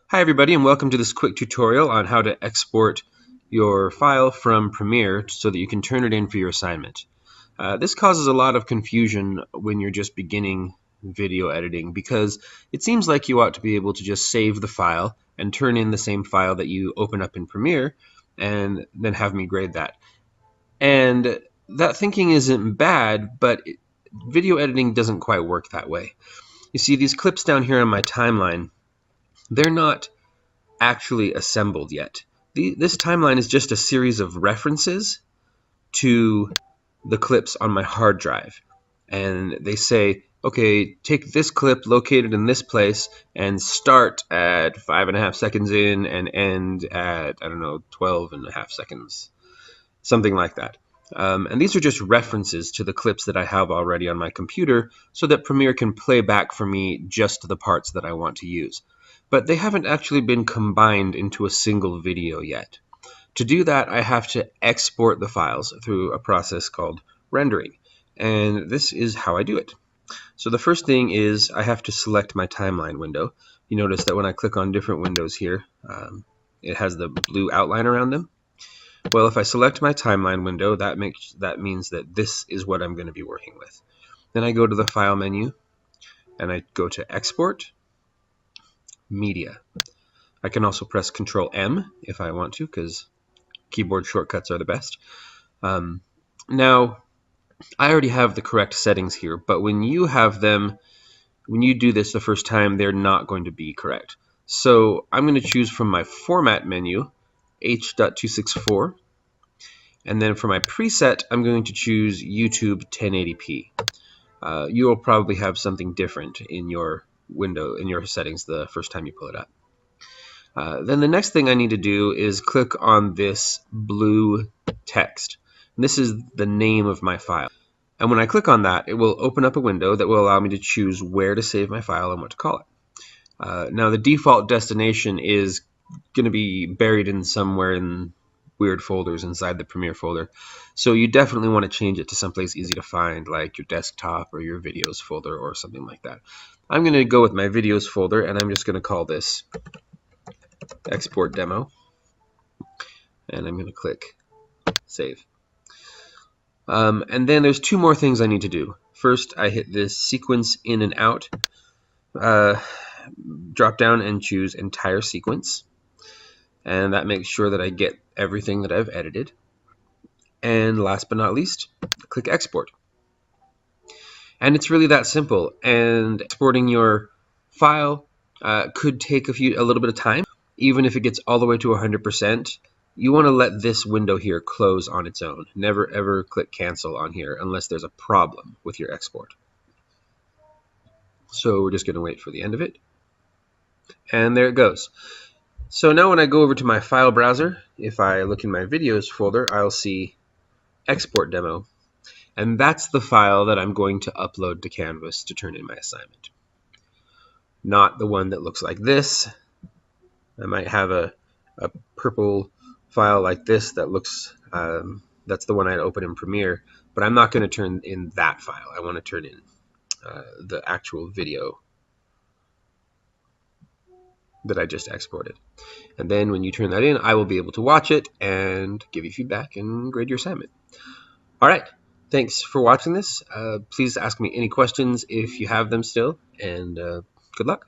Hi everybody, and welcome to this quick tutorial on how to export your file from Premiere so that you can turn it in for your assignment. This causes a lot of confusion when you're just beginning video editing because it seems like you ought to be able to just save the file and turn in the same file that you open up in Premiere and then have me grade that. And that thinking isn't bad, but video editing doesn't quite work that way. You see, these clips down here on my timeline, they're not actually assembled yet. This timeline is just a series of references to the clips on my hard drive. And they say, okay, take this clip located in this place and start at 5.5 seconds in and end at, 12.5 seconds. Something like that. And these are just references to the clips that I have already on my computer so that Premiere can play back for me just the parts that I want to use. But they haven't actually been combined into a single video yet. To do that, I have to export the files through a process called rendering. And this is how I do it. So the first thing is I have to select my timeline window. You notice that when I click on different windows here, it has the blue outline around them. Well, if I select my timeline window, that means that this is what I'm going to be working with. Then I go to the File menu, and I go to Export, Media. I can also press Control M if I want to, because keyboard shortcuts are the best. Now, I already have the correct settings here, but when you do this the first time, they're not going to be correct. So I'm going to choose from my Format menu, H.264, and then for my preset, I'm going to choose YouTube 1080p. You will probably have something different in your window, in your settings the first time you pull it up. Then the next thing I need to do is click on this blue text. And this is the name of my file. And when I click on that, it will open up a window that will allow me to choose where to save my file and what to call it. Now the default destination is going to be buried in somewhere in weird folders inside the Premiere folder. So you definitely want to change it to someplace easy to find, like your desktop or your videos folder or something like that. I'm going to go with my videos folder, and I'm just going to call this export demo, and I'm going to click save. And then there's two more things I need to do. First, I hit this sequence in and out drop down and choose entire sequence, and that makes sure that I get everything that I've edited. And last but not least, click export. And it's really that simple. And exporting your file could take a little bit of time. Even if it gets all the way to 100%, you want to let this window here close on its own. Never ever click cancel on here unless there's a problem with your export. So we're just going to wait for the end of it. And there it goes. So now when I go over to my file browser, if I look in my videos folder, I'll see export demo. And that's the file that I'm going to upload to Canvas to turn in my assignment. Not the one that looks like this. I might have a purple file like this that looks, that's the one I'd open in Premiere, but I'm not going to turn in that file. I want to turn in the actual video that I just exported. And then when you turn that in, I will be able to watch it and give you feedback and grade your assignment. All right. Thanks for watching this. Please ask me any questions if you have them still, and good luck.